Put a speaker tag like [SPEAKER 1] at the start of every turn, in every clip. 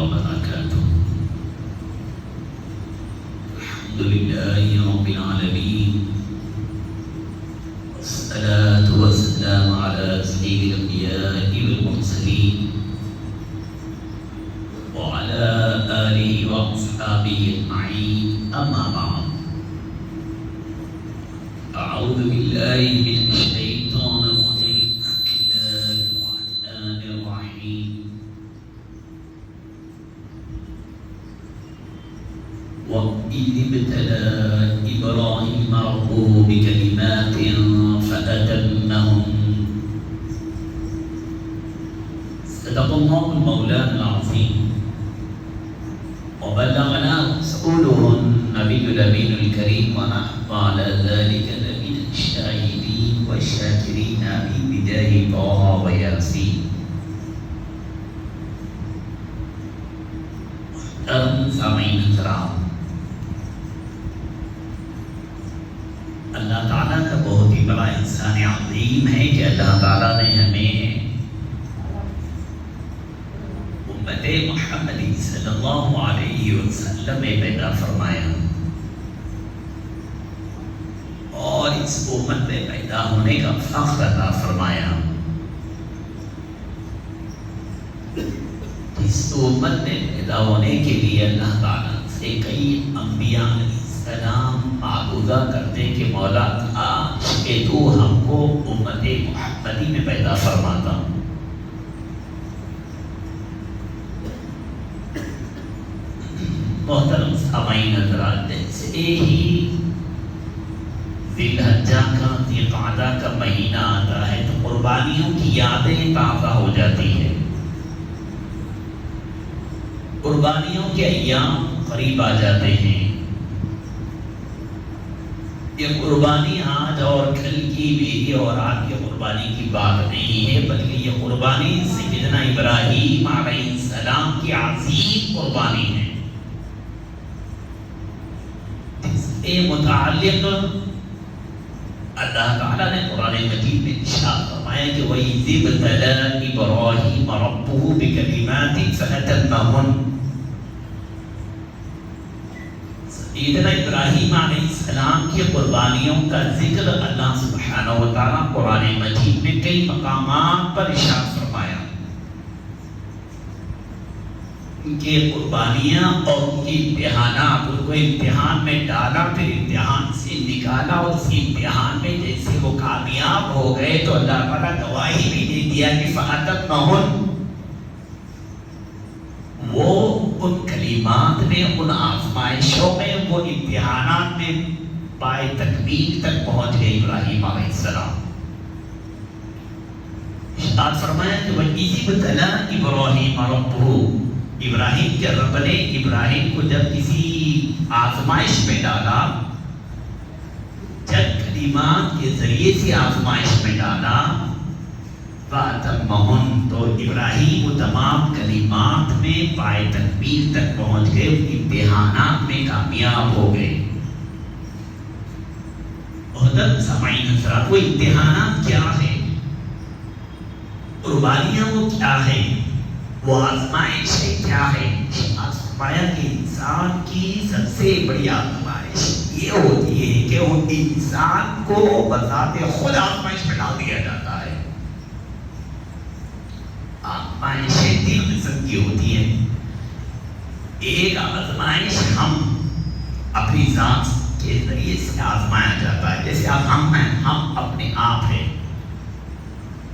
[SPEAKER 1] وبركاته. الحمد لله رب العالمين، والصلاة والسلام على سيد الأنبياء والمرسلين وعلى آله وأصحابه أجمعين. أما بعد، أعوذ بالله من الشيطان الرجيم. بسم الله الرحمن الرحيم. وإذ ابتلى إبراهيم ربه بكلمات فأتمهن. صدق الله المولانا العظيم وبلغنا رسوله النبي الأمين الكريم ونحن على ذلك لمن الشاهدين والشاكرين في بداية طه وياسين. سامعین کرام، اللہ تعالیٰ کا بہت ہی بڑا احسان عظیم ہے کہ اللہ تعالیٰ نے ہمیں امت محمدی صلی اللہ علیہ وسلم میں پیدا فرمایا اور اس امت میں پیدا ہونے کا فخر عطا فرمایا. اس امت میں پیدا ہونے کے لیے اللہ تعالیٰ سے کئی انبیاء علیہ السلام معبودہ کرتے کہ مولا کاش کہ تو ہم کو امت محمدی میں پیدا فرماتا. محترم سامعین حضرات، جیسے ہی ذی الحجہ کا ذی القعدہ کا مہینہ آتا ہے تو قربانیوں کی یادیں تازہ ہو جاتی ہیں. قربانیوں کے ایام قریب آ جاتے ہیں. یہ قربانی آج اور کل کی میری اور آپ کی قربانی کی بات نہیں ہے، بلکہ یہ قربانی سیدنا ابراہیم علیہ السلام کی عظیم قربانی ہے. اس سے متعلق اللہ تعالیٰ نے قرآن مجید میں ارشاد فرمایا کہ وَإِذِ ابْتَلَىٰ إِبْرَاهِيمَ رَبُّهُ بِكَلِمَاتٍ فَأَتَمَّهُنَّ. سیدنا ابراہیم علیہ السلام کی قربانیوں کا ذکر اللہ سبحانہ و تعالیٰ قرآن مجید میں کئی مقامات پر ارشاد فرمایا. ان کی قربانیاں اور ان کی امتحانات، ان کو امتحان میں ڈالا، پھر امتحان سے نکالا اور اس امتحان میں جیسے وہ کامیاب ہو گئے تو اللہ تعالیٰ گواہی بھی دے دیا کہ فَأَتَمَّهُنَّ. وہ ان کلمات میں، ان آزمائشوں میں، وہ امتحانات میں پائے تکمیل تک پہنچ گئے ابراہیم علیہ السلام. ارشاد فرمایا کہ وَإِذِ ابْتَلَىٰ إِبْرَاهِيمَ رَبُّهُ. ابراہیم کے رب نے ابراہیم کو جب کسی آزمائش میں ڈالا، جب کلمات کے ذریعے سے آزمائش میں ڈالا فَأَتَمَّهُنَّ، تو ابراہیم وہ تمام کلمات میں پائے تکمیل تک پہنچ گئے، امتحانات میں کامیاب ہو گئے. محترم سامعین حضرات، وہ امتحانات کیا ہے؟ قربانیاں وہ کیا ہے؟ وہ آزمائشیں کیا ہے؟ آزمایا کہ انسان کی سب سے بڑی آزمائش یہ ہوتی ہے کہ وہ انسان کو بذات خود آزمائش میں ڈال دیا جاتا ہے. آزمائشیں تین قسم کی ہوتی ہیں. ایک آزمائش ہم اپنی ذات کے ذریعے سے آزمایا جاتا ہے، جیسے اب ہم ہیں، ہم اپنے آپ ہیں.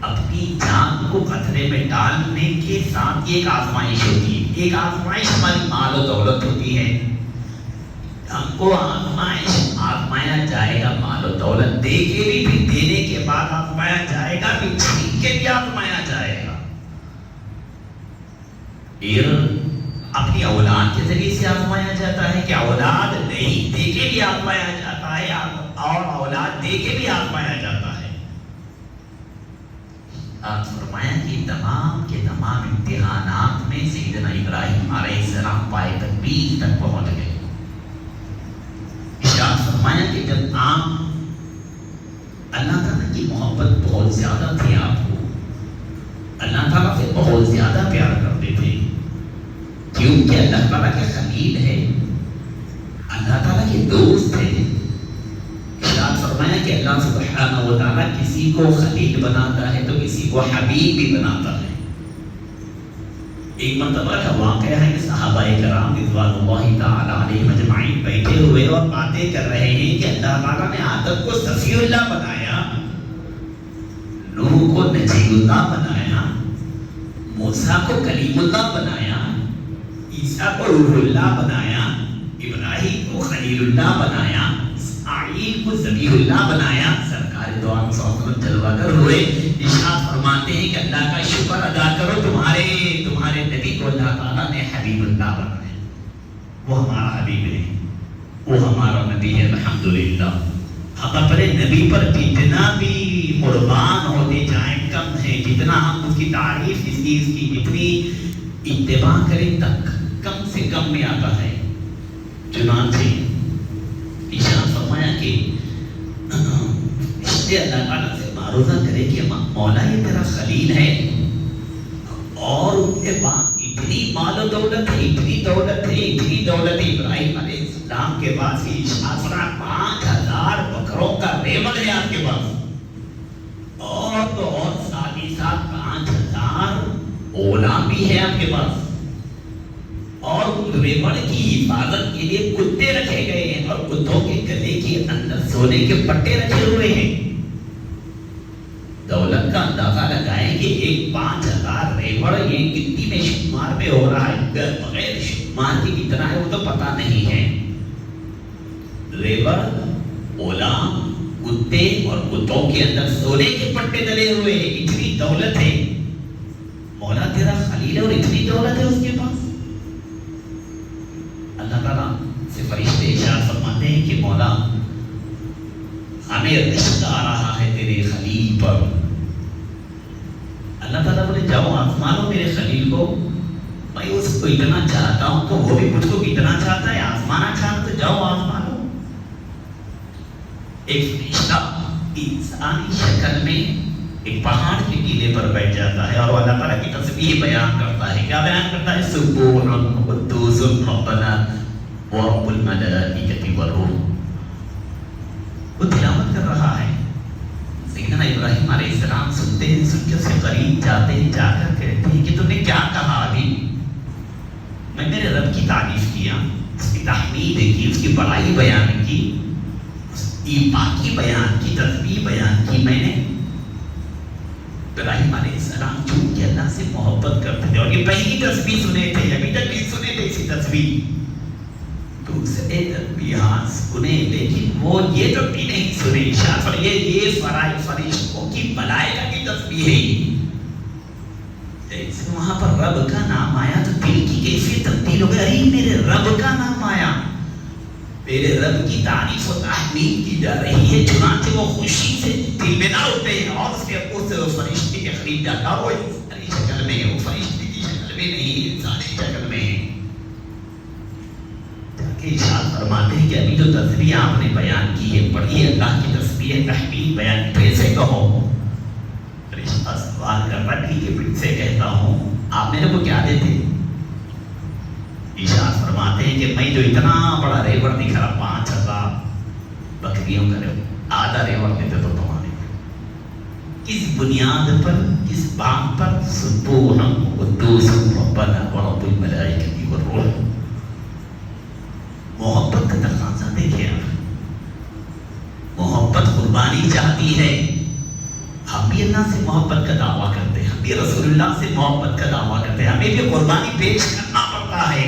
[SPEAKER 1] اپنی جان کو خطرے میں ڈالنے کے ساتھ ایک آزمائش ہوتی ہے. ایک آزمائش ہماری مال و دولت ہوتی ہے. ہم کو آزمایا جائے گا، مال و دولت دے کے بھی، پھر دینے کے بعد آزمایا جائے گا، پھر چھین کے بھی آزمایا جائے گا. پھر اپنی اولاد کے ذریعے سے آزمایا جاتا ہے کہ اولاد نہیں دے کے بھی آزمایا جاتا ہے اور اولاد دے کے بھی آزمایا جاتا ہے. آپ فرمایا کہ تمام کے تمام امتحانات میں سیدنا ابراہیم علیہ السلام پائے تکمیل تک پہنچ گئے. ارشاد فرمایا کہ جب آپ اللہ تعالیٰ کی محبت بہت زیادہ تھی، آپ کو اللہ تعالیٰ سے بہت زیادہ پیار کرتے تھے. کیوں؟ اللہ تعالیٰ کے خلیل ہے، اللہ تعالیٰ کے دوست ہے. ارشاد فرمایا کہ اللہ سبحانہ و تعالیٰ کسی کو خلیل بناتا ہے تو کسی کو حبیب بھی بناتا ہے. ایک مرتبہ کا واقعہ ہے کہ صحابہ کرام رضوان اللہ تعالی علیہم اجمعین بیٹھے ہوئے اور باتیں کر رہے ہیں کہ اللہ تعالیٰ نے آدم کو صفی اللہ بنایا، نوح کو نجی اللہ بنایا، موسیٰ کو کلیم اللہ بنایا، عیسیٰ کو روح اللہ بنایا، ابراہیم کو خلیل اللہ بنایا، اسماعیل کو ذبیح اللہ بنایا. سرکار دو عالم صلی اللہ علیہ وسلم جلوہ گر ہوئے، ارشاد فرماتے ہیں کہ اللہ کا شکر ادا کرو، تمہارے نبی کو اللہ تعالیٰ نے حبیب اللہ بنایا. وہ ہمارا حبیب ہے، وہ ہمارا نبی ہے. الحمدللہ ہم اپنے نبی پر جتنا بھی قربان ہوتے جائیں کم ہے، جتنا ہم اس کی تعریف اس کی جتنی اتباع کریں تک کم سے کم میں آتا ہے. چنانچہ ارشاد فرمایا کہ اس لیے اللہ تعالیٰ سے معروضہ کرے کہ مولا یہ تیرا خلیل ہے اور ان کے بعد اتنی مال و دولت ہے، اتنی دولت ہے، اتنی دولت ہے. ابراہیم علیہ السلام کے پاس ہی 5000 بکروں کا ریوڑ ہے آپ کے پاس، اور تو اور ساتھ ہی ساتھ 5000 اولا بھی ہے آپ کے پاس، اور ریوڑ کی حفاظت کے لیے کتے رکھے گئے ہیں اور کتوں کے گلے کے اندر سونے کے پٹے رکھے ہوئے ہیں. دولت کا اندازہ لگائیں کہ ایک 5000 ریوڑ یہ کتنی میں شمار میں ہو رہا ہے، بغیر شمار کی کتنا ہے وہ تو پتا نہیں ہے. ریوڑ، اولا، کتے اور کتوں کے اندر سونے کے پٹے ڈلے ہوئے ہیں. اتنی دولت ہے، مولا تیرا خلیل ہے اور اتنی دولت ہے اس کے پاس. اللہ تعالیٰ سے فرشتے ارشاد فرماتے ہیں کہ مولا ہمیں رشک آ رہا ہے تیرے خلیل پر. اللہ تعالیٰ بولے جاؤ آسمانوں میرے خلیل کو، میں اس کو اتنا چاہتا ہوں تو وہ بھی مجھ کو اتنا چاہتا ہے، آسمانہ چاہتا تو جاؤ آسمانوں. ایک فرشتہ انسانی شکل میں ایک پہاڑ کے ٹیلے پر بیٹھ جاتا ہے اور اللہ تعالیٰ کی تسبیح بیان کرتا ہے. کیا بیان کرتا ہے؟ سبحان قدوس ربنا ورب الملائکۃ والروح. وہ تلاوت کر رہا ہے. سیدنا ابراہیم علیہ السلام سنتے ہیں، سن کے اس کے قریب جاتے ہیں، جا کر کہتے ہیں کہ تم نے کیا کہا ابھی؟ میں میرے رب کی تعریف کیا، اس کی تحمید کی، اس کی بڑائی بیان کی، اس کی پاکی بیان کی، تسبیح بیان کی. میں نے ابراہیم علیہ السلام چونکہ اللہ سے محبت کرتے تھے اور یہ پہلی تسبیح سنے تھے، ابھی تک نہیں سنے تھے اسی تسبیح، دوسرے تسبیحات سنے لیکن وہ یہ تسبیح نہیں سنے. یہ فرشتوں کی ملائکہ کی تسبیح ہے. جیسے وہاں پر رب کا نام آیا تو دل کی کیفیت تبدیل ہو گئی. ارے میرے رب کا نام آیا، میرے رب کی تعریف و تحمید کی جا رہی ہے. چنانچہ وہ خوشی سے دل میں نہ اٹھتے ہیں اور اس فرشتے کے قریب جاتا وہ انسانی شکل میں ہے، وہ فرشتے کی شکل میں نہیں، انسانی شکل میں ہے. تاکہ ارشاد فرماتے ہیں کہ ابھی جو تسبیح آپ نے بیان کی ہے، پڑھیے اللہ کی تسبیح تحمید بیان کیسے کہو. فرشتہ سوال کر رہا ہے کہ پھر سے کہتا ہوں آپ میرے کو کیا دیتے؟ ارشاد فرماتے ہیں کہ میں جو اتنا بڑا ریوڑ دکھ رہا 5000 بکریوں کا آدھا ریوڑ دیتے تو تمہارے. کس بنیاد پر، کس بات پر؟ سبحان قدوس ربنا ورب الملائکۃ والروح. محبت کا تقاضا دیکھیں آپ، محبت قربانی چاہتی ہے. ہم بھی اللہ سے محبت کا دعویٰ کرتے ہیں، ہم بھی رسول اللہ سے محبت کا دعویٰ کرتے ہیں، ہمیں بھی قربانی پیش کرنا پڑتا ہے.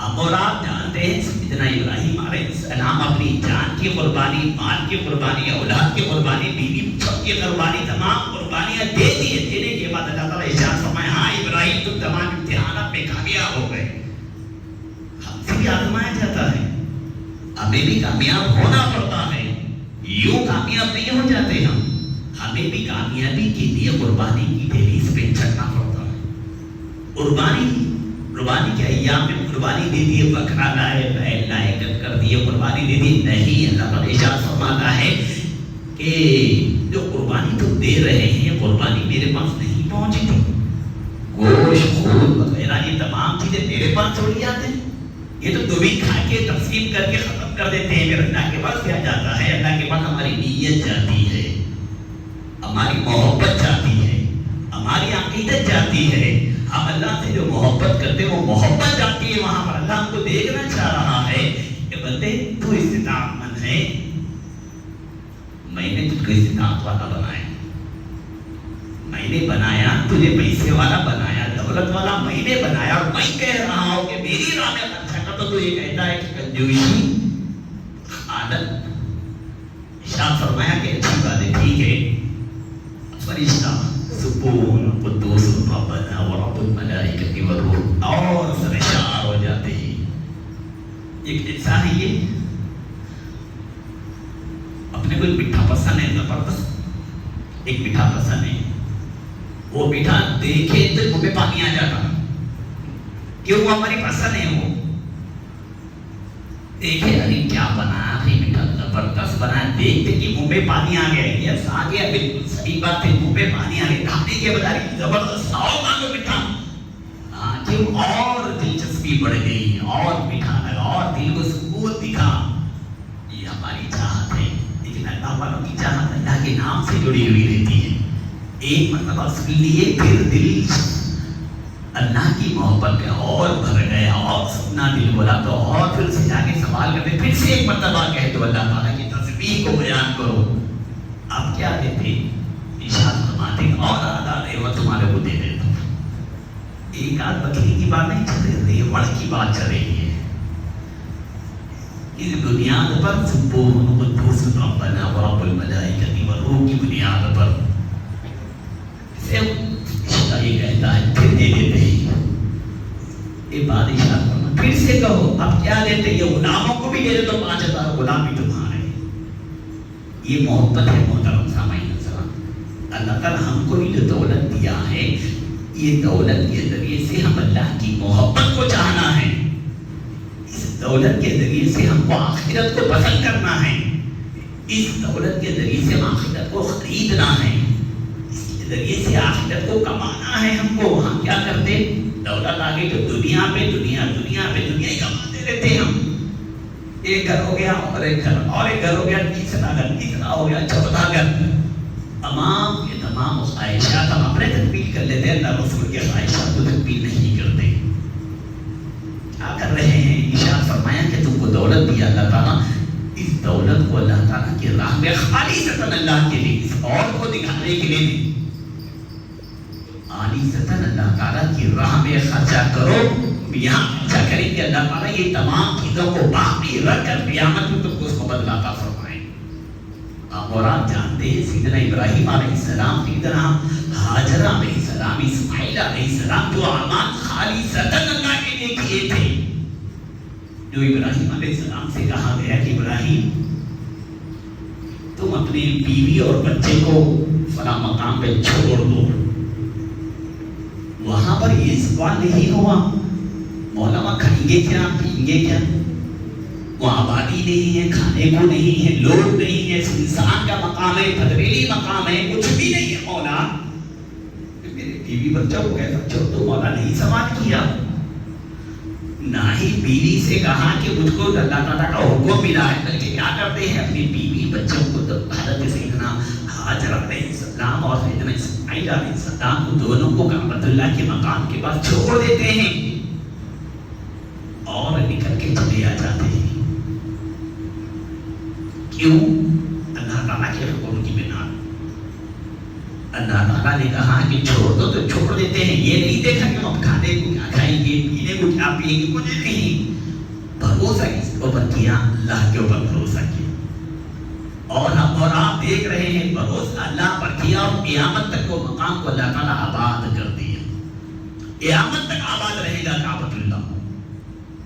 [SPEAKER 1] ہم اور آپ جانتے ہیں سیدنا ابراہیم علیہ السلام اپنی جان کی قربانی، مال کی قربانی، اولاد کی قربانی، بیوی سب کی قربانی، تمام قربانیاں دے دیے. دینے کے بعد اللہ تعالیٰ ارشاد فرمایا ہاں ابراہیم تم تمام امتحانات میں کامیاب ہو گئے. ہم سے بھی آزمایا جاتا ہے، ہمیں بھی کامیاب ہونا پڑتا ہے. یوں کامیاب نہیں ہو جاتے ہم، ہمیں بھی کامیابی کے لیے قربانی کی دہلیز پہ چڑھنا پڑتا ہے. قربانی کے ایام میں قربانی دے دیے، بکرا لائے، بیل لائے، کر دیے، قربانی دے دی نہیں. اللہ تعالیٰ ارشاد فرماتا ہے کہ جو قربانی تم دے رہے ہیں قربانی میرے پاس نہیں پہنچی تھی. گوشت، خون وغیرہ یہ تمام چیزیں میرے پاس ساتھ چھوڑ جاتے ہیں. یہ تو دبی کھا کے تقسیم کر کے ختم کر دیتے ہیں. پھر اللہ کے پاس کیا جاتا ہے؟ اللہ کے پاس ہماری نیت جاتی ہے, ہماری محبت جاتی ہے, ہماری عقیدت جاتی ہے. ہم اللہ سے جو محبت کرتے ہیں وہ محبت جاتی ہے وہاں پر. اللہ ہم کو دیکھنا چاہ رہا ہے کہ بندے تو استطاعت مند ہے, میں نے تجھ کو استطاعت والا بنایا, میں نے بنایا تجھے پیسے والا بنایا, دولت والا میں نے بنایا, اور میں کہہ رہا ہوں کہ میری راہ میں خرچہ کر. تو یہ کہتا ہے کہ کنجوسی عادت. ارشاد فرمایا کہ اچھی بات ہے, ٹھیک ہے, فرشتہ سکون قدوس ربنا ورب الملائکۃ والروح اور سرشار ہو جاتے ہیں. ایک انسان ہے, یہ اپنے کو ایک میٹھا پسند ہے, زبردست ایک میٹھا پسند ہے. وہ میٹھا دیکھے تو منہ میں پانی آ جاتا, کیوں؟ وہ ہماری پسند ہے. وہ دیکھے ارے کیا بنا ہے میٹھا, زبردست بنا ہے, دیکھتے کہ منہ میں پانی آ گیا. یس آ گیا, بالکل صحیح بات ہے, منہ میں پانی آ گیا. کھانے کے بتا رہی زبردست, آؤ مانگو میٹھا. کیوں؟ اور دلچسپی بڑھ گئی, اور میٹھا لگا, اور دل کو سکون دکھا. یہ ہماری چاہت ہے. لیکن اللہ والوں کی چاہت اللہ کے نام سے جڑی ہوئی رہتی ہے. ایک مرتبہ سن لیے پھر دل اللہ کی محبت میں اور بھر گیا, اور سپنا دل بولا تو اور پھر سے جا کے سوال کرتے, پھر سے ایک مرتبہ کہہ دو اللہ تعالیٰ کی تسبیح کو بیان کرو. آپ کیا دیتے؟ ارشاد فرماتے ہیں اور آدھا ریوڑ تمہارے کو دے دیتا. ایک آدھ بکری کی بات نہیں چل رہی, ریوڑ کی بات چل رہی ہے. اس بنیاد پر سبحان قدوس ربنا ورب الملائکۃ والروح کی بنیاد پر یہ کہتا ہے پھر دے دیتے ہیں. یہ بادشاہ فرما پھر سے کہو اب کیا دیتے؟ یہ غلاموں کو بھی دے دے تو 5000 غلام بھی تمہارے. یہ محبت ہے محترم سامعین السلام. اللہ تعالیٰ ہم کو بھی جو دولت دیا ہے, یہ دولت کے ذریعے سے ہم اللہ کی محبت کو چاہنا ہے. اس دولت کے ذریعے سے ہم کو آخرت کو پسند کرنا ہے. اس دولت کے ذریعے سے ہم آخرت کو خریدنا ہے. ذریعے سے آخرت کو کمانا ہے. ہم کو ہم کیا کرتے؟ دولت آگے تو دنیا پہ دنیا ہی کماتے رہتے ہیں. ہم ایک گھر ہو گیا اور ایک گھر اور ایک گھر ہو گیا, تیسرا گھر, تیسرا ہو گیا, چوتھا گھر. تمام کے تمام خواہشات ہم اپنے تکمیل کر لیتے ہیں, اللہ رسول کے خواہشات کو تکمیل نہیں کرتے. کیا کر رہے ہیں؟ ارشاد فرمایا کہ تم کو دولت دیا اللہ تعالیٰ, اس دولت کو اللہ تعالیٰ کی راہ میں خالصتاً اللہ کے لیے, اس اور کو دکھانے کے لیے خالصتاً اللہ تعالیٰ کی راہ میں خرچہ کرو. یہاں خرچہ کریں کہ اللہ تعالیٰ یہ تمام چیزوں کو باقی رکھ کر قیامت میں تم کو اس کو بدلہ عطا فرمائے. اور آپ جانتے ہیں سیدنا ابراہیم علیہ السلام, سیدنا ہاجرہ علیہ السلام, اسماعیل علیہ السلام جو اعمال خالصتاً اللہ کے لیے کیے تھے. جو ابراہیم علیہ السلام سے کہا گیا کہ ابراہیم تم اپنی بیوی اور بچے کو فلاں مقام پہ چھوڑ دو. وہاں پر یہ سوال نہیں ہوا مولا وہاں کھائیں گے کیا, پئیں گے کیا, وہاں آبادی نہیں ہے, کھانے کو نہیں ہے, لوگ نہیں ہے, انسان کا مقام ہے, پتریلی مقام ہے, کچھ بھی نہیں ہے. مولا میرے بیوی بچوں کو کیسا چھوڑ دو, مولا نہیں سوال کیا. نہ ہی بیوی سے کہا کہ مجھ کو اللہ تعالیٰ کا حکم ملا ہے, بلکہ کیا کرتے ہیں اپنی بیوی بچوں کو حضرت سیدنا ہاجر علیہ السلام اور سیدنا اسماعیل علیہ السلام کو دونوں کو کعبۃ اللہ کے مقام کے پاس چھوڑ دیتے ہیں اور نکل کے چلے آ جاتے ہیں. کیوں؟ اللہ تعالیٰ کے حکم کی بنا. اللہ تعالیٰ نے کہا کہ چھوڑ دو تو چھوڑ دیتے ہیں. یہ نہیں دیکھا کہ ہم کھانے کو کیا کھائیں گے, پینے کو کیا پیئیں گے, کچھ نہیں. بھروسہ کس کے اوپر کیا؟ اللہ کے اوپر بھروسہ کیا. اور ہم اور آپ دیکھ رہے ہیں بھروسہ اللہ پر کیا, اور قیامت تک وہ مقام کو اللہ تعالیٰ آباد کر دیا. قیامت تک آباد رہے گا کعبۃ اللہ.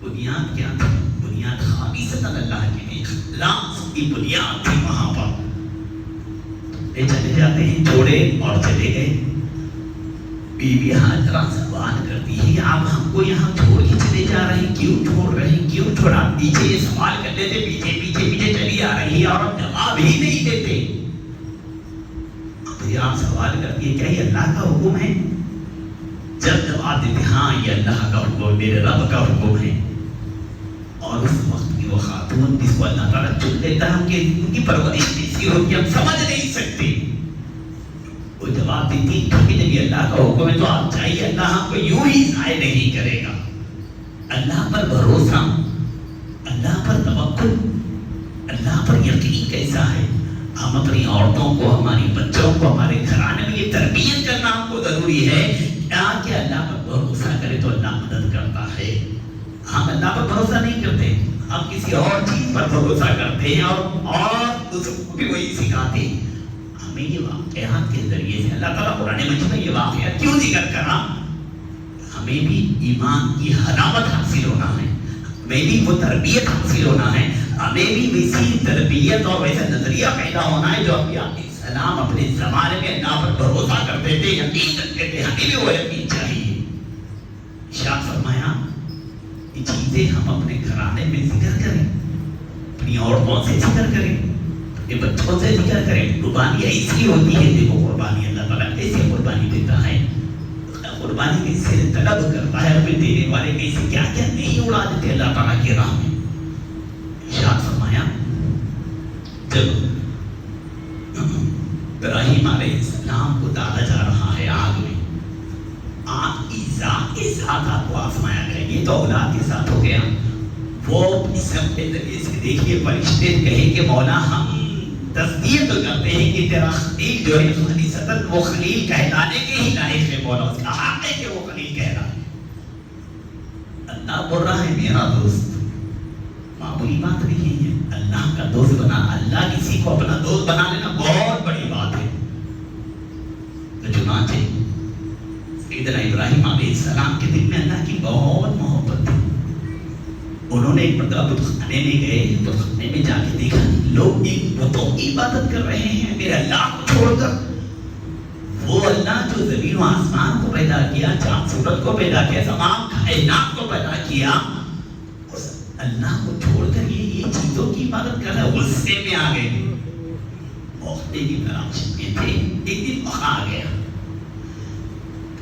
[SPEAKER 1] بنیاد کیا تھی؟ بنیاد خالصتاً اللہ کے لیے, اخلاص کی بنیاد تھی وہاں پر. یہ چلے جاتے ہیں, چھوڑے اور چلے گئے. بیوی ہاجرہ سوال کرتی ہے آپ ہم کو یہاں چھوڑ کے چلے جا رہے ہیں, کیوں چھوڑ رہے ہیں, کیوں چھوڑا؟ پیچھے یہ سوال کر لیتے, پیچھے چلی آ رہی ہے اور جواب ہی نہیں دیتے. اب آپ سوال کرتی ہے کیا یہ اللہ کا حکم ہے؟ جب جواب دیتے ہاں یہ اللہ کا حکم میرے رب کا حکم ہے، اور اس وقت کی وہ خاتون جس کو اللہ تعالیٰ چن لیتا ہے کہ ان کی پرورش کیسی ہوگی ہم سمجھ نہیں سکتے، وہ جواب دیتی کہ جب یہ اللہ کا حکم ہے تو آپ چاہیے اللہ ہم کو یوں ہی ضائع نہیں کرے گا۔ اللہ پر بھروسہ، اللہ پر توکل، اللہ پر یقین کیسا ہے؟ ہم اپنی عورتوں کو، ہماری بچوں کو، ہمارے گھرانے میں یہ تربیت کرنا ہم کو ضروری ہے کہ اللہ پر بھروسہ کرے تو اللہ مدد کرتا ہے۔ ہم اللہ پر بھروسہ نہیں کرتے، ہم کسی اور چیز پر بھروسہ کرتے ہیں اور دوسروں کو بھی وہی سکھاتے ہیں۔ ہمیں یہ واقعات کے ذریعے سے اللہ تعالیٰ قرآن مجید میں یہ واقعات کیوں ذکر کرا؟ ہمیں بھی ایمان کی حلاوت حاصل ہونا ہے، ہمیں بھی وہ تربیت حاصل ہونا ہے، ہمیں بھی ویسی تربیت اور ویسا نظریہ پیدا ہونا ہے جو انبیاء علیہ السلام اپنے زمانے میں اللہ پر بھروسہ کرتے تھے، یقین رکھتے تھے، ہمیں بھی وہ یقین چاہیے۔ ارشاد فرمایا یہ چیزیں ہم اپنے گھرانے میں ذکر کریں، اپنی عورتوں سے ذکر کریں، اپنے بچوں سے ذکر کریں۔ قربانی ایسی ہوتی ہے، دیکھو قربانی اللہ تعالیٰ کیسے قربانی دیتا ہے، قربانی کیسے طلب کرتا ہے، ہمیں دینے والے کیسے کیا کیا نہیں اڑا دیتے اللہ تعالیٰ کی راہ میں۔ ارشاد فرمایا جب ابراہیم علیہ السلام کو ڈالا جا رہا ہے آگ میں، آگ کی ذات کے ساتھ آپ کو آزمایا گیا، یہ تو اولاد کے ساتھ ہو گیا۔ وہ سب کے ذریعے سے دیکھیے فرشتے کہیں کہ مولا ہم تصدیق کرتے ہیں کہ تیرا خلیل جو ہے خلیصتاً وہ خلیل کہلانے کے ہی لائق ہے، مولا اس کا حق ہے کہ وہ خلیل کہلائے۔ اللہ بول رہا ہے میرا دوست، معمولی بات نہیں ہے، اللہ کا دوست بنا، اللہ کسی کو اپنا دوست بنا لینا بہت بڑی بات ہے۔ تو چنانچہ سیدنا ابراہیم علیہ السلام کے دل میں اللہ کی بہت محبت تھی۔ انہوں نے ایک مرتبہ بت خانے میں گئے، بت خانے میں جا کے دیکھا لوگ ایک بتوں کی عبادت کر رہے ہیں میرے اللہ کو چھوڑ کر۔ وہ اللہ جو زمین و آسمان کو پیدا کیا، چاند سورج کو پیدا کیا، تمام کائنات کو پیدا کیا، اس اللہ کو چھوڑ کر یہ چیزوں کی عبادت کر رہے، غصے میں آ گئے، موقع کی تلاش میں تھے۔ ایک دن وقت آ گیا،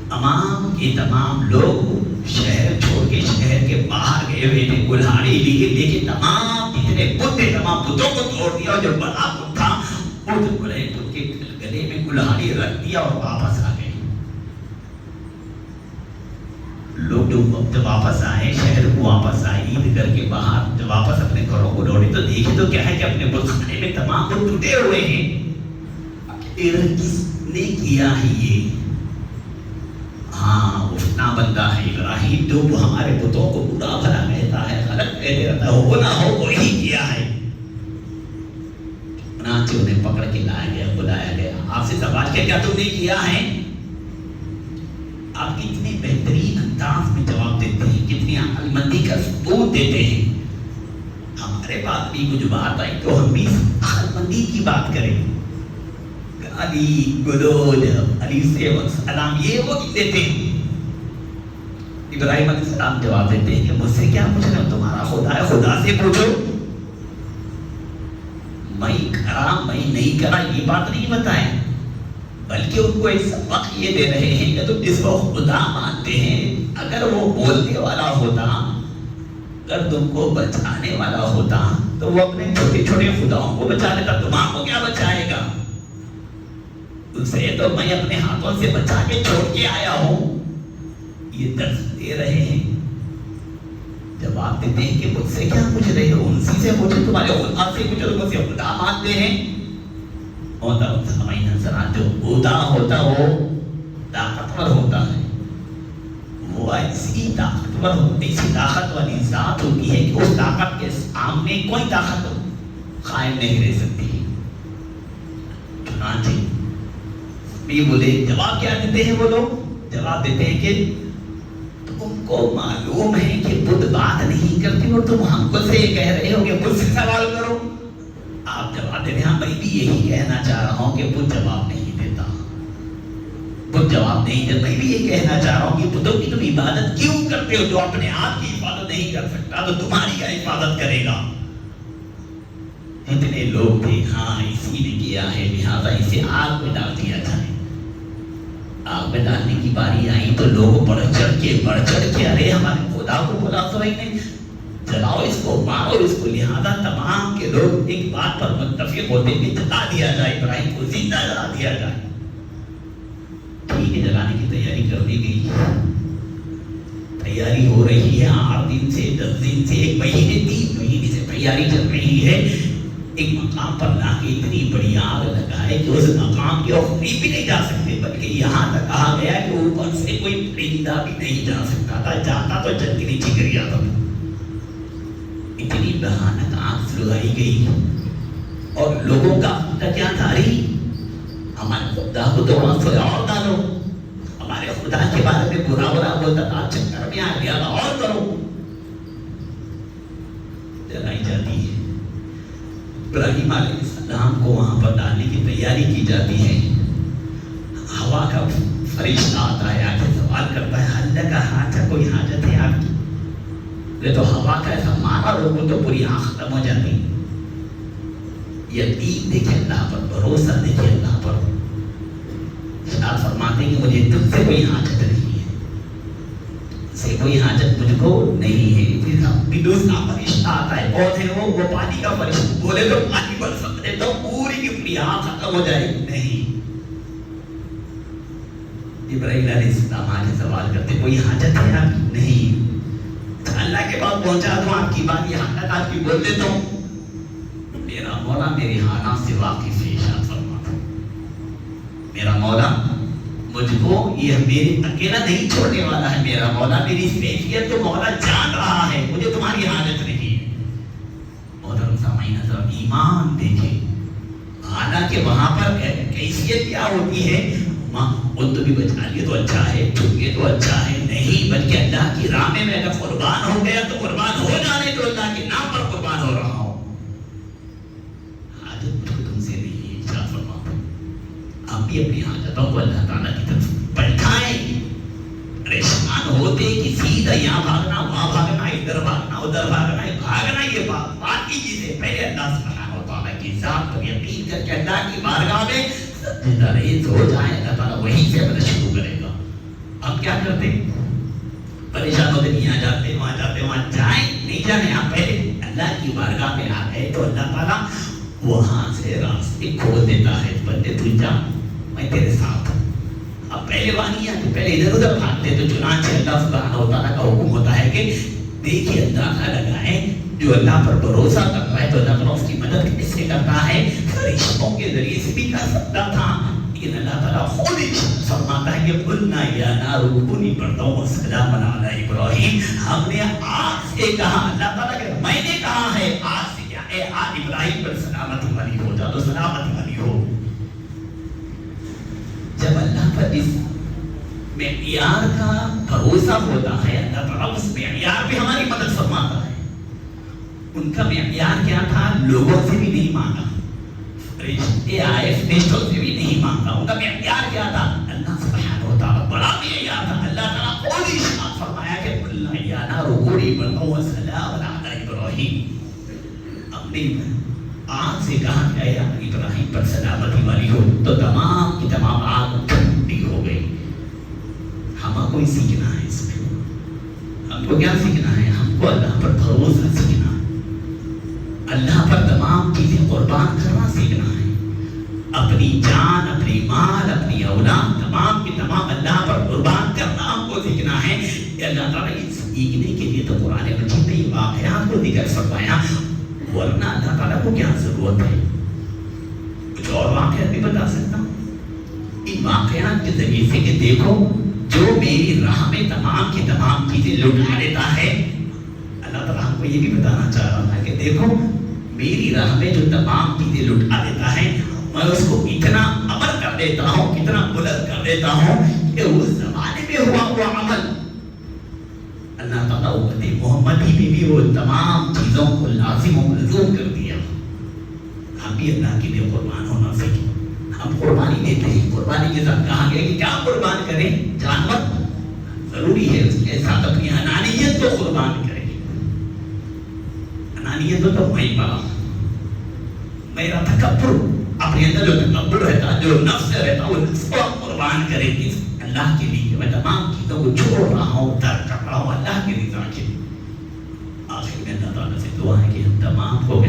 [SPEAKER 1] تمام کے تمام لوگ شہر چھوڑ کے شہر کے باہر گئے ہوئے تھے، کلہاڑی لیے لے کے تمام جتنے بت تھے تمام بتوں کو توڑ دیا، اور جو بڑا بت تھا اس بڑے بت کے گلے میں کلہاڑی رکھ دیا اور واپس آ گئے۔ لوگ جب واپس آئے، شہر کو واپس آئے، عید کر کے باہر جب واپس اپنے گھروں کو لوٹے تو دیکھے تو کیا ہے کہ اپنے بت خانے میں تمام بت ٹوٹے ہوئے ہیں۔ کس نے کیا ہے یہ؟ ہاں اٹھنا بندہ ہے ابراہیم، جو وہ ہمارے بتوں کو برا بھلا کہتا ہے، غلط کہتے رہتا ہے، وہ نہ ہو وہی کیا ہے۔ چنانچہ انہیں پکڑ کے لایا گیا، بلایا گیا، آپ سے سوال کیا کیا تم نے کیا ہے؟ آپ کتنے بہترین انداز میں جواب دیتے ہیں، کتنی عقل مندی کا ثبوت دیتے ہیں۔ ہمارے پاس بھی کچھ بات آئی تو ہم بھی عقل مندی کی بات کریں، علی گلوج علی سے سلام یہ وہ دیتے ہیں۔ ابراہیم علیہ السلام جواب دیتے ہیں کہ مجھ سے کیا پوچھ رہے ہو، تمہارا خدا ہے، خدا سے پوچھو، میں کرا میں نہیں کرا یہ بات نہیں بتائیں، بلکہ ان کو ایک سبق یہ دے رہے ہیں کہ تم جس کو خدا مانتے ہیں اگر وہ بولنے والا ہوتا، اگر تم کو بچانے والا ہوتا تو وہ اپنے چھوٹے چھوٹے خداؤں کو بچا لیتا، تمہارا کو کیا بچائے گا؟ اسے تو میں اپنے ہاتھوں سے بچا کے چھوڑ کے آیا ہوں۔ یہ درس دے رہے ہیں، جواب دیتے ہیں کہ مجھ سے کیا پوچھ رہے ہو، ان سے پوچھو، تمہارے خدا سے پوچھو، تو مجھ سے خدا مانتے ہیں۔ اور ہمیں نظر آ جو خدا ہوتا وہ طاقتور ہوتا ہے، وہ ایسی طاقتور ہوتی، ایسی طاقت والی ذات ہوتی ہے کہ اس طاقت کے سامنے کوئی طاقت قائم نہیں رہ سکتی۔ چنانچہ یہ بولے جواب کیا دیتے ہیں وہ لوگ؟ جواب دیتے ہیں کہ تم کو معلوم ہے کہ بدھ بات نہیں کرتی اور تم ہم کو سے کہہ رہے ہو کہ بدھ سے سوال کرو۔ آپ جواب دیتے ہیں ہاں میں بھی یہی کہنا چاہ رہا ہوں کہ بدھ جواب نہیں دیتا، بدھ جواب نہیں دیتا، میں بھی یہ کہنا چاہ رہا ہوں کہ بدھوں کی تم عبادت کیوں کرتے ہو؟ جو اپنے آپ کی حفاظت نہیں کر سکتا تو تمہاری کیا حفاظت کرے گا؟ اتنے لوگ تھے، ہاں اسی نے کیا ہے لہٰذا اسے آگ میں ڈال دیا جائے۔ آگ میں ڈالنے کی باری آئی تو لوگ بڑھ چڑھ کے ارے ہمارے خدا کو بلا تو نہیں، جلاؤ اس کو، مارو اس کو. لہذا تمام کے لوگ ایک بات پر متفق ہوتے کہ جلا دیا جائے، ابراہیم کو زندہ جلا دیا جائے. ٹھیک ہے، جلانے کی تیاری کر دی گئی، تیاری ہو رہی ہے 8 دن سے 10 دن سے 1 مہینے 3 مہینے سے تیاری چل رہی ہے. ایک مقام پر لا کے اتنی بڑی آگ لگائے کہ اس مقام کے قریب بھی نہیں جا سکتے، بلکہ یہاں تک کہا گیا کہ اوپر سے کوئی پرندہ بھی نہیں جا سکتا تھا، جاتا تو جل کے نیچے گر جاتا تھا. اتنی بھیانک آگ لگائی گئی اور لوگوں کا کیا تھا، ہمارے خدا کو تو وہاں سے اور ڈالو، ہمارے خدا کے بارے میں برا بولتا تھا، چکر میں آ گیا اور کرو. جلائی جاتی ہے. ابراہیم علیہ السلام کو وہاں پر ڈالنے کی تیاری کی جاتی ہے. ہوا کا فرشتہ آتا ہے، آ کے سوال کرتا ہے، اللہ کا حاجت کوئی حاجت ہے آپ کی؟ تو ہوا کا ایسا مارا لوگوں تو پوری آنکھ ختم ہو جاتی. یقین دیکھے اللہ پر، بھروسہ دیکھے اللہ پر. آپ فرماتے ہیں کہ مجھے تم سے کوئی حاجت نہیں ہے، سے کوئی حاجت مجھ کو نہیں ہے. پھر دوسرا فرشتہ آتا ہے، کون ہے وہ پانی کا فرشتہ. بولے تو پانی برسنے تو پوری کی پوری آنکھ ختم ہو جائے گی. نہیں. ابراہیم علیہ السلام آگے سوال کرتے، کوئی حاجت ہے آپ کی؟ نہیں. اللہ کے پاس پہنچا دوں آپ کی بات یہاں تک آپ کی بول دیتا ہوں. میرا مولا میرے حالات سے واقف ہے. ارشاد فرماتا میرا مولا مجھ کو یہ میرے اکیلا نہیں چھوڑنے والا ہے. میرا مولا میری کیفیت تو مولا جان رہا ہے، مجھے تمہاری حاجت نہیں ہے. محترم سامعین حضرات، ایمان دیکھیں، حالانکہ وہاں پر کیفیت کیا ہوتی ہے، ان تو بھی بچا لیے تو اچھا ہے، چھپ گئے تو اچھا ہے. نہیں، بلکہ اللہ کی راہ میں اگر قربان ہو گیا تو قربان ہو جانے تو اللہ کے نام پر قربان ہو رہا ہوں. حاجت مجھ کو تم سے نہیں ہے. ارشاد فرماتا آپ بھی اپنی حاجتوں کو اللہ تعالیٰ کی طرف پلٹائیں. پریشان ہوتے کہ سیدھا یہاں بھاگنا، وہاں بھاگنا، ادھر بھاگنا، ادھر بھاگنا، بھاگنا یہ باقی چیزیں پہلے اللہ سبحانہ و تعالیٰ کی ذات پر یقین کر کے اللہ کی بارگاہ میں سجدہ ریز ہو جائے. اللہ تعالیٰ وہیں سے مدد شروع کرے گا. آپ کیا کرتے؟ پریشان ہوتے، یہاں جاتے وہاں جاتے، وہاں جائیں نہیں جانے. آپ پہلے اللہ کی بارگاہ میں آ گئے تو اللہ تعالیٰ وہاں سے راستے کھول دیتا ہے. بندے تو جا، میں تیرے ساتھ ہوں. اب پہلے وہاں نہیں آتے، پہلے ادھر ادھر بھاگتے. تو چنانچہ اللہ سبحانہ و تعالیٰ کا حکم ہوتا ہے کہ دیکھیے اندازہ لگائیں، جو اللہ پر بھروسہ کرتا ہے تو اللہ تعالیٰ اس کی مدد کیسے کرتا ہے. فرشتوں کے ذریعے سے بھی کر سکتا تھا، لیکن اللہ تعالیٰ خود فرماتا ہے کہ قلنا یا نار کونی پڑھتا ہوں سلام علی ابراہیم. ہم نے آگ سے کہا، اللہ تعالیٰ کہ میں نے کہا ہے آگ سے کیا ہے، آج ابراہیم پر سلامتی والی ہو جا تو سلامتی والی ہو. جب اللہ پر اس معیار کا بھروسہ ہوتا ہے، اللہ تعالیٰ اس معیار پہ ہماری مدد فرماتا ہے. ان کا معیار کیا تھا؟ لوگوں سے بھی نہیں مانگا، فرشتے آئے فرشتوں سے بھی نہیں مانگا. ان کا معیار کیا تھا؟ اللہ سبحانہ و تعالیٰ بڑا معیار تھا. اللہ تعالیٰ خود ارشاد فرمایا کہ قلنا یا نار کونی بردا وسلاما علی ابراہیم. اپنی آگ سے کہا کہ اے ابراہیم پر سلامتی والی ہو، تو تمام کی تمام آگ ٹھنڈی ہو گئی. ہمیں کوئی سیکھنا ہے اس میں. ہم کو کیا سیکھنا ہے؟ ہم کو اللہ پر بھروسہ سیکھنا، اللہ پر تمام چیزیں قربان کرنا سیکھنا ہے. اپنی جان، اپنی مال، اپنی اولاد تمام کی تمام اللہ پر قربان کرنا ہم کو سیکھنا ہے. اللہ تعالیٰ اس سیکھنے کے لیے تو قرآن مجید میں یہ واقعات کو ذکر فرمایا، ورنہ اللہ تعالیٰ کو کیا ضرورت ہے؟ کچھ اور واقعات بھی بتا سکتا ہوں ان واقعات کے ذریعے سے کہ دیکھو جو میری راہ میں تمام کی تمام چیزیں لٹا لیتا ہے. اللہ تعالیٰ ہم کو یہ بھی بتانا چاہ رہا ہے کہ دیکھو میری راہ میں جو تمام چیزیں لٹا دیتا ہے، میں اس کو اتنا عمل کر دیتا ہوں، اتنا بلند کر دیتا ہوں کہ اس زمانے میں ہوا ہوا عمل اللہ تعالیٰ امت محمدی میں بھی وہ تمام چیزوں کو لازم و ملزوم کر دیا. ہم بھی اللہ کے لیے قربان ہونا سیکھیں. ہم قربانی دیتے ہیں، قربانی کے ساتھ کہا گیا کہ کیا قربان کریں؟ جانور ضروری ہے، اس کے ساتھ اپنی انانیت کو قربان کریں. انانیت تو میں بڑا، میرا تکبر، اپنے اندر جو تکبر رہتا، جو نفس رہتا، وہ نفس کو قربان کریں. اللہ کے لیے میں تمام چیزوں کو چھوڑ رہا ہوں، ترک کر رہا ہوں اللہ کے لیے. آخر میں اللہ تعالیٰ سے دعا ہے کہ ہم تمام کو